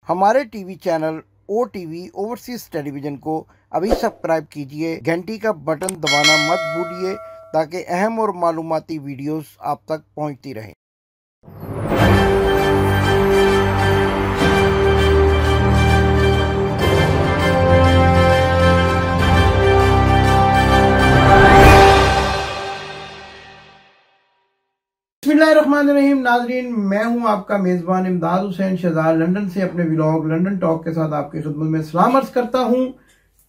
हमारे TV channel OTV overseas television को अभी सब्सक्राइब कीजिए, घंटी का बटन दबाना मत भूलिए ताकि अहम और मालूमाती वीडियोस आप तक पहुंचती रहें। बिस्मिल्लाहिर्रहमानिर्रहीम। नाजरीन, मैं हूं आपका मेज़बान इमदाद हुसैन शहजाद लंदन से अपने व्लॉग लंदन टॉक के साथ आपकी खिदमत में सलाम अर्ज करता हूं।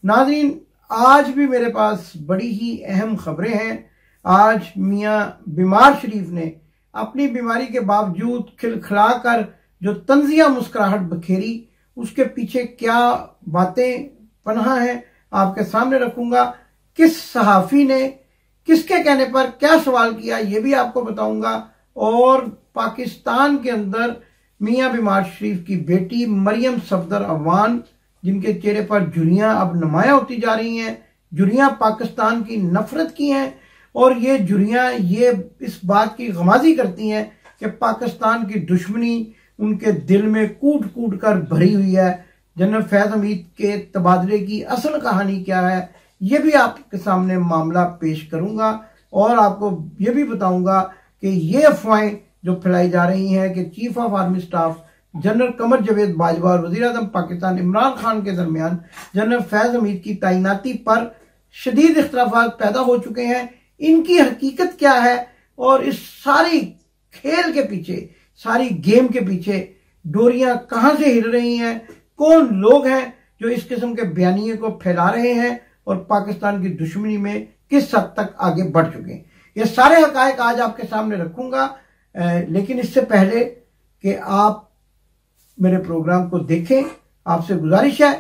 नाजरीन, आज भी मेरे पास बड़ी ही अहम खबरें हैं। आज मियां बीमार शरीफ ने अपनी बीमारी के बावजूद खिलखिलाकर जो तंजिया मुस्कुराहट बखेरी, उसके पीछे क्या बातें पनाह हैं आपके सामने रखूंगा। किस सहाफ़ी ने किसके कहने पर क्या सवाल किया ये भी आपको बताऊंगा। और पाकिस्तान के अंदर मियां बीमार शरीफ की बेटी मरियम सफदर अवान, जिनके चेहरे पर झुर्रियां अब नुमाया होती जा रही हैं, झुर्रियां पाकिस्तान की नफरत की हैं और ये झुर्रियां ये इस बात की गमाजी करती हैं कि पाकिस्तान की दुश्मनी उनके दिल में कूट कूट कर भरी हुई है। जनरल फैज हमीद के तबादले की असल कहानी क्या है ये भी आपके सामने मामला पेश करूंगा और आपको ये भी बताऊंगा कि ये अफवाहें जो फैलाई जा रही हैं कि chief of army staff general Qamar Javed Bajwa और वजीर आज़म पाकिस्तान इमरान खान के दरमियान जनरल फैज हमीद की तैनाती पर शदीद इख्तलाफात पैदा हो चुके हैं, इनकी हकीकत क्या है और इस सारी खेल के पीछे, सारी गेम के पीछे डोरियां कहां से हिल रही हैं, कौन लोग हैं जो इस किस्म के बयानिए को फैला रहे हैं और पाकिस्तान की दुश्मनी में किस हद तक आगे बढ़ चुके हैं। ये सारे हकायक आज आपके सामने रखूंगा। लेकिन इससे पहले कि आप मेरे प्रोग्राम को देखें, आपसे गुजारिश है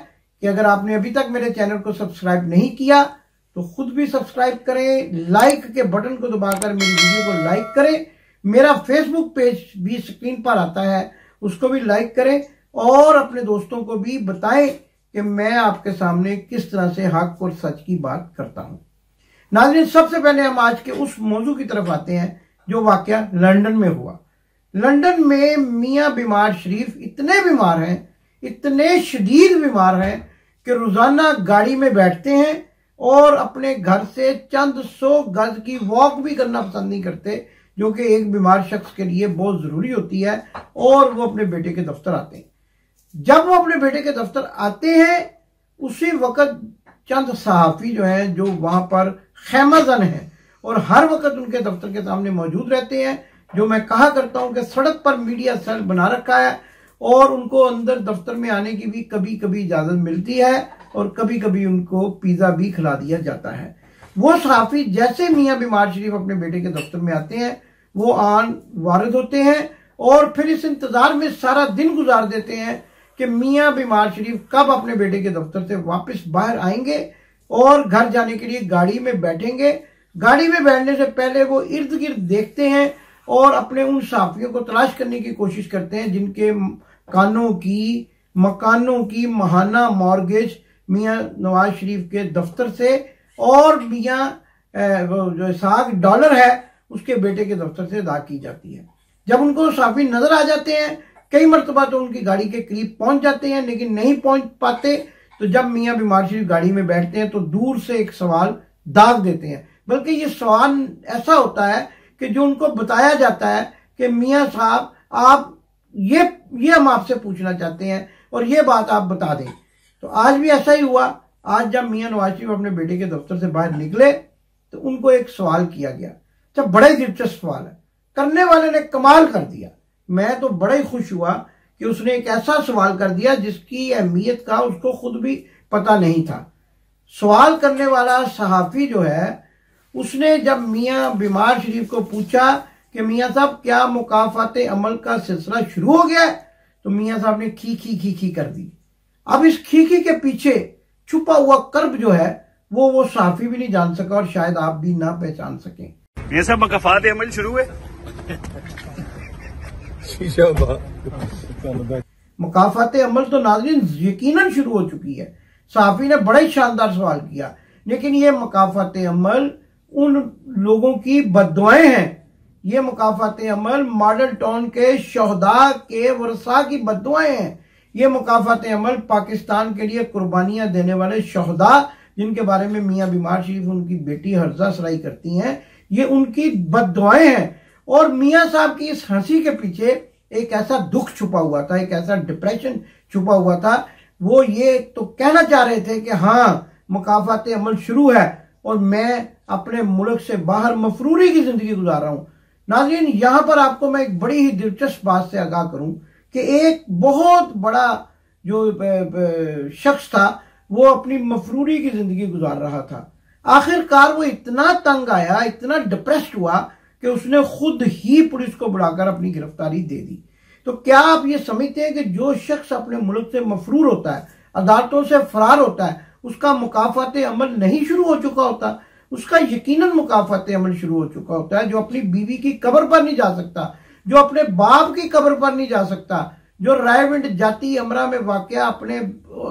कि अगर आपने अभी तक मेरे चैनल को सब्सक्राइब नहीं किया तो खुद भी सब्सक्राइब करें, लाइक के बटन को दबाकर मेरी वीडियो को लाइक करें। मेरा फेसबुक पेज भी स्क्रीन पर आता है, उसको भी लाइक करें और अपने दोस्तों को भी बताएं कि मैं आपके सामने किस तरह से हक और सच की बात करता हूं। नाज़रीन, सबसे पहले हम आज के उस मौजू की तरफ आते हैं जो वाकया लंदन में हुआ। लंदन में मियां बीमार शरीफ इतने बीमार हैं, इतने शदीद बीमार हैं कि रोजाना गाड़ी में बैठते हैं और अपने घर से चंद 100 गज की वॉक भी करना पसंद नहीं करते, जो कि एक बीमार शख्स के लिए बहुत जरूरी होती है। और वो अपने बेटे के दफ्तर आते हैं। जब वो अपने बेटे के दफ्तर आते हैं उसी वक्त चंद सहाफी जो हैं, जो वहां पर खैमाजन हैं और हर वक्त उनके दफ्तर के सामने मौजूद रहते हैं, जो मैं कहा करता हूं कि सड़क पर मीडिया सेल बना रखा है और उनको अंदर दफ्तर में आने की भी कभी कभी इजाजत मिलती है और कभी कभी उनको पिज्जा भी खिला दिया जाता है। वो सहाफी जैसे मियां बीमार शरीफ अपने बेटे के दफ्तर में आते हैं, वो आन वारिद होते हैं और फिर इस इंतजार में सारा दिन गुजार देते हैं कि मियां बीमार शरीफ कब अपने बेटे के दफ्तर से वापस बाहर आएंगे और घर जाने के लिए गाड़ी में बैठेंगे। गाड़ी में बैठने से पहले वो इर्द गिर्द देखते हैं और अपने उन सहाफियों को तलाश करने की कोशिश करते हैं जिनके मकानों की माहाना मॉर्गेज मियां नवाज शरीफ के दफ्तर से और मियां जो $100 है उसके बेटे के दफ्तर से अदा की जाती है। जब उनको सहाफी नजर आ जाते हैं, कई मरतबा तो उनकी गाड़ी के करीब पहुंच जाते हैं लेकिन नहीं पहुंच पाते, तो जब मियां बीमार शरीफ गाड़ी में बैठते हैं तो दूर से एक सवाल दाग देते हैं। बल्कि ये सवाल ऐसा होता है कि जो उनको बताया जाता है कि मियां साहब आप ये हम आपसे पूछना चाहते हैं और ये बात आप बता दें। तो आज भी ऐसा ही हुआ। आज जब मियां नवाज शरीफ अपने बेटे के दफ्तर से बाहर निकले तो उनको एक सवाल किया गया। जब बड़ा ही दिलचस्प सवाल है, करने वाले ने कमाल कर दिया। मैं तो बड़ा ही खुश हुआ कि उसने एक ऐसा सवाल कर दिया जिसकी अहमियत का उसको खुद भी पता नहीं था। सवाल करने वाला सहाफी जो है, उसने जब मियां बीमार शरीफ को पूछा कि मियां साहब क्या मुकाफाते अमल का सिलसिला शुरू हो गया है, तो मियां साहब ने खी खी खी खी कर दी। अब इस खी खी के पीछे छुपा हुआ कर्ब जो है वो सहाफी भी नहीं जान सका और शायद आप भी ना पहचान सकें। ये सब मुकाफाते अमल शुरू है। मुकाफाते अमल तो नाज़रीन यकीनन शुरू हो चुकी है। सहाफी ने बड़ा ही शानदार सवाल किया, लेकिन ये मुकाफाते अमल उन लोगों की बद्दुआएं हैं। ये मुकाफाते अमल मॉडल टाउन के शहदा के वरसा की बद्दुआएं हैं। ये मुकाफात अमल पाकिस्तान के लिए कुर्बानियां देने वाले शहदा, जिनके बारे में मियां बीमार शरीफ उनकी बेटी हर्जा सराई करती हैं, ये उनकी बद्दुआएं हैं। और मियां साहब की इस हंसी के पीछे एक ऐसा दुख छुपा हुआ था, एक ऐसा डिप्रेशन छुपा हुआ था। वो ये तो कहना चाह रहे थे कि हाँ मुकाफात अमल शुरू है और मैं अपने मुल्क से बाहर मफरूरी की जिंदगी गुजार रहा हूं। नाज़रीन, यहां पर आपको मैं एक बड़ी ही दिलचस्प बात से आगाह करूं कि एक बहुत बड़ा जो शख्स था वो अपनी मफरूरी की जिंदगी गुजार रहा था। आखिरकार वो इतना तंग आया, इतना डिप्रेस्ड हुआ कि उसने खुद ही पुलिस को बुलाकर अपनी गिरफ्तारी दे दी। तो क्या आप ये समझते हैं कि जो शख्स अपने मुल्क से मफरूर होता है, अदालतों से फरार होता है, उसका मुकाफात अमल नहीं शुरू हो चुका होता? उसका यकीनन मुकाफात अमल शुरू हो चुका होता है। जो अपनी बीवी की कब्र पर नहीं जा सकता, जो अपने बाप की कब्र पर नहीं जा सकता, जो रायविंड जाती अमरा में वाकया अपने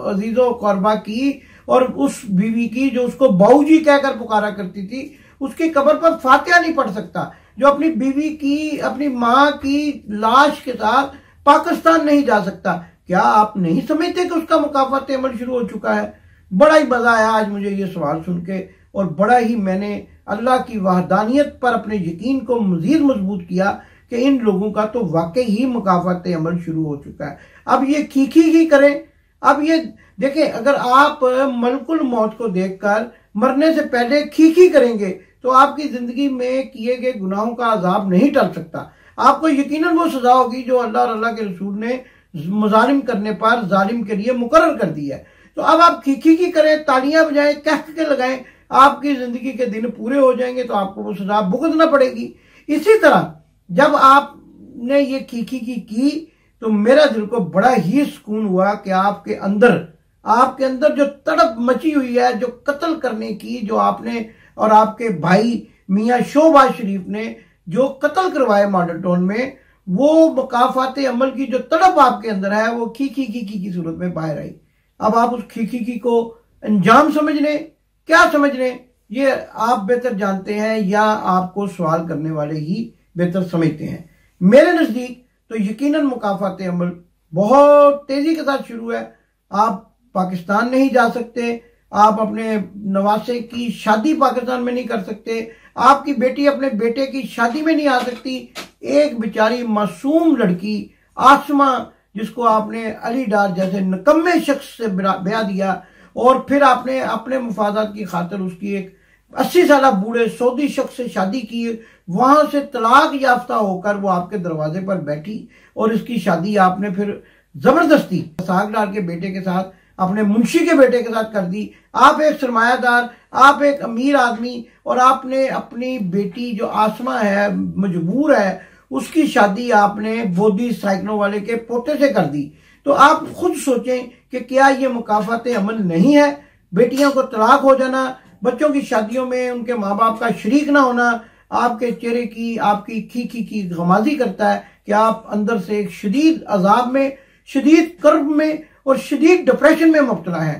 अजीजों क़ुरबा की और उस बीवी की जो उसको बाऊजी कहकर पुकारा करती थी, उसकी कब्र पर फातिहा नहीं पढ़ सकता, जो अपनी बीवी की, अपनी मां की लाश के साथ पाकिस्तान नहीं जा सकता, क्या आप नहीं समझते कि उसका मुकाफात अमल शुरू हो चुका है? बड़ा ही मजा आया आज मुझे ये सवाल सुन के, और बड़ा ही मैंने अल्लाह की वहदानियत पर अपने यकीन को मजीद मजबूत किया कि इन लोगों का तो वाकई ही मुकाफात अमल शुरू हो चुका है। अब ये खी करें। अब ये देखें, अगर आप मलकुल मौत को देखकर मरने से पहले खी करेंगे तो आपकी जिंदगी में किए गए गुनाहों का अजाब नहीं टल सकता। आपको यकीनन वो सजा होगी जो अल्लाह और अल्लाह के रसूल ने मुजालिम करने पर जालिम के लिए मुकर्रर कर दी है। तो अब आप खी करें, तालियां बजाएं, कह के लगाएं, आपकी जिंदगी के दिन पूरे हो जाएंगे तो आपको वो सजा भुगतना पड़ेगी। इसी तरह जब आपने ये खी की तो मेरा दिल को बड़ा ही सुकून हुआ कि आपके अंदर जो तड़प मची हुई है, जो कत्ल करने की, जो आपने और आपके भाई मियां शोबाज शरीफ ने जो कत्ल करवाए मॉडल टाउन में, वो मुकाफात अमल की जो तड़प आपके अंदर है वो खी की सूरत में बाहर आई। अब आप उस खी को अंजाम समझ लें, क्या समझ लें, ये आप बेहतर जानते हैं या आपको सवाल करने वाले ही बेहतर समझते हैं। मेरे नजदीक तो यकीनन मुकाफात अमल बहुत तेजी के साथ शुरू है। आप पाकिस्तान नहीं जा सकते, आप अपने नवासे की शादी पाकिस्तान में नहीं कर सकते, आपकी बेटी अपने बेटे की शादी में नहीं आ सकती। एक बेचारी मासूम लड़की आसमा, जिसको आपने अली डार जैसे निकम्मे शख्स से ब्याह दिया और फिर आपने अपने मुफादात की खातिर उसकी एक 80 साल बूढ़े सऊदी शख्स से शादी की, वहां से तलाक याफ्ता होकर वो आपके दरवाजे पर बैठी और इसकी शादी आपने फिर जबरदस्ती सागडार के बेटे के साथ, अपने मुंशी के बेटे के साथ कर दी। आप एक सरमायादार, आप एक अमीर आदमी, और आपने अपनी बेटी जो आसमा है, मजबूर है, उसकी शादी आपने बोधी साइकिलों वाले के पोते से कर दी। तो आप खुद सोचें कि क्या ये मुकाफात अमल नहीं है? बेटियों को तलाक हो जाना, बच्चों की शादियों में उनके माँ बाप का शरीक ना होना, आपके चेहरे की, आपकी खी की गमाजी करता है कि आप अंदर से एक शदीद अजाब में, शदीद कर्ब में और शदीद डिप्रेशन में मुब्तला है।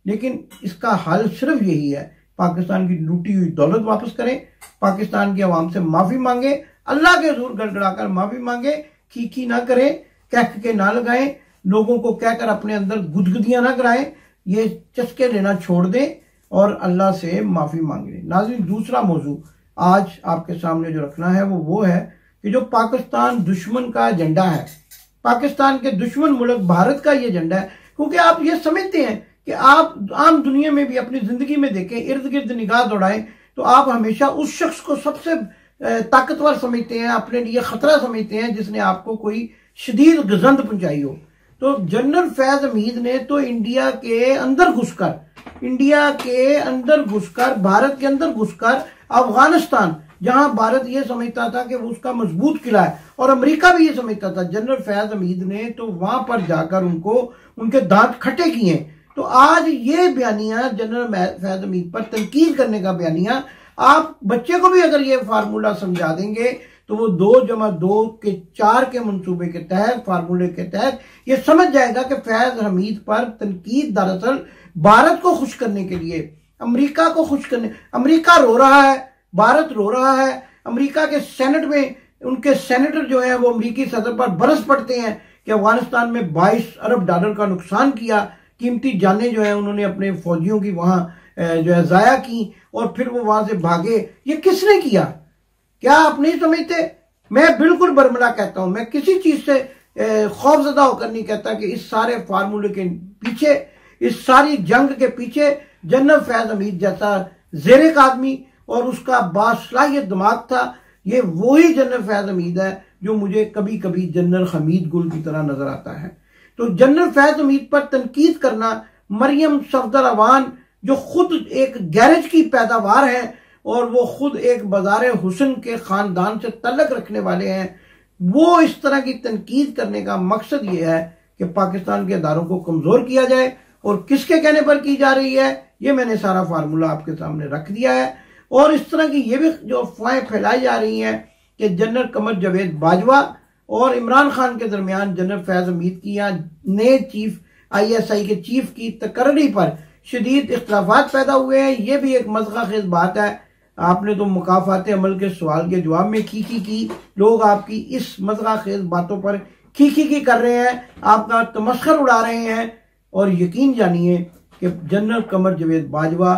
लेकिन इसका हल सिर्फ यही है, पाकिस्तान की लूटी हुई दौलत वापस करें, पाकिस्तान की आवाम से माफी मांगे, अल्लाह के हुजूर गड़गड़ाकर माफी मांगे, खी ना करें, कह के ना लगाएं, लोगों को कहकर अपने अंदर गुदगुदियां ना कराएं, ये चस्के लेना छोड़ दें और अल्लाह से माफी मांगे। नाज़रीन, दूसरा मौजू आज आपके सामने जो रखना है वो है कि जो पाकिस्तान दुश्मन का एजेंडा है, पाकिस्तान के दुश्मन मुल्क भारत का ये एजेंडा है। क्योंकि आप ये समझते हैं कि आप आम दुनिया में भी अपनी जिंदगी में देखें, इर्द गिर्द निगाह दौड़ाएं तो आप हमेशा उस शख्स को सबसे ताकतवर समझते हैं, अपने लिए खतरा समझते हैं जिसने आपको कोई शदीद गजंद पहुंचाई हो। तो जनरल फैज हमीद ने तो इंडिया के अंदर घुसकर, भारत के अंदर घुसकर अफगानिस्तान, जहां भारत ये समझता था कि वो उसका मजबूत किला है और अमेरिका भी ये समझता था, जनरल फैज हमीद ने तो वहां पर जाकर उनको उनके दांत खट्टे किए। तो आज ये बयानियां, जनरल फैज हमीद पर तनकीद करने का बयानियां, आप बच्चे को भी अगर ये फार्मूला समझा देंगे तो वो 2+2 के 4 के मंसूबे के तहत, फार्मूले के तहत ये समझ जाएगा कि फैज हमीद पर तनकीद दरअसल भारत को खुश करने के लिए, अमेरिका को खुश करने, अमेरिका रो रहा है, भारत रो रहा है, अमेरिका के सेनेट में उनके सेनेटर जो है वो अमेरिकी सदर पर बरस पड़ते हैं कि अफगानिस्तान में 22 अरब डॉलर का नुकसान किया, कीमती जानें जो है उन्होंने अपने फौजियों की वहां जो है जाया की और फिर वो वहां से भागे। ये किसने किया? क्या आप नहीं समझते? मैं बिल्कुल बरमला कहता हूं, मैं किसी चीज से खौफजदा होकर नहीं कहता कि इस सारे फार्मूले के पीछे, इस सारी जंग के पीछे जनरल फैज हमीद जैसा ज़ेरेक आदमी और उसका बासलाहियत दिमाग था। ये वही जनरल फैज हमीद है जो मुझे कभी कभी जनरल हमीद गुल की तरह नजर आता है। तो जनरल फैज हमीद पर तनकीद करना, मरियम सफदर अवान जो खुद एक गैरेज की पैदावार है और वो खुद एक बाजार हुसन के खानदान से तल्लक रखने वाले हैं, वो इस तरह की तनकीद करने का मकसद ये है कि पाकिस्तान के अदारों को कमजोर किया जाए। और किसके कहने पर की जा रही है, ये मैंने सारा फार्मूला आपके सामने रख दिया है। और इस तरह की ये भी जो अफवाहें फैलाई जा रही हैं कि जनरल कमर जावेद बाजवा और इमरान खान के दरमियान जनरल फैज हमीद की या नए चीफ ISI के चीफ की तकर्री पर शदीद इख्तलाफात पैदा हुए हैं, ये भी एक मज़गा खेज बात है। आपने तो मुकाफात अमल के सवाल के जवाब में खीखी की, लोग आपकी इस मज़गा खेज बातों पर खीखी कर रहे हैं, आपका तमस्खर उड़ा रहे हैं। और यकीन जानिए कि जनरल कमर जावेद बाजवा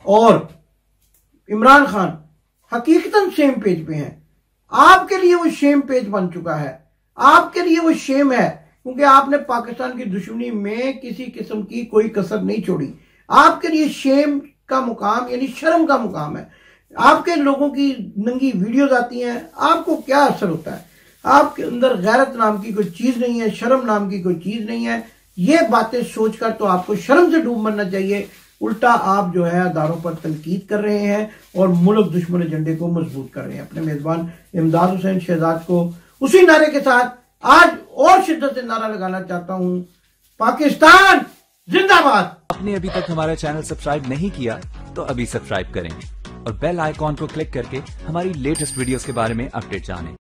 और इमरान खान हकीकतन सेम पेज पे हैं। आपके लिए वो शेम पेज बन चुका है, आपके लिए वो शेम है, क्योंकि आपने पाकिस्तान की दुश्मनी में किसी किस्म की कोई कसर नहीं छोड़ी। आपके लिए शेम का मुकाम यानी शर्म का मुकाम है। आपके लोगों की नंगी वीडियोस आती हैं, आपको क्या असर होता है? आपके अंदर गैरत नाम की कोई चीज नहीं है, शर्म नाम की कोई चीज नहीं है। ये बातें सोचकर तो आपको शर्म से डूब मरना चाहिए। उल्टा आप जो है अदारों पर तनकीद कर रहे हैं और मुल्क दुश्मन एजेंडे को मजबूत कर रहे हैं। अपने मेजबान इमदाद हुसैन शहजाद को उसी नारे के साथ आज और शिद्दत से नारा लगाना चाहता हूं, पाकिस्तान जिंदाबाद। आपने अभी तक हमारा चैनल सब्सक्राइब नहीं किया तो अभी सब्सक्राइब करें और बेल आइकॉन को क्लिक करके हमारी लेटेस्ट वीडियोस के बारे में अपडेट जानें।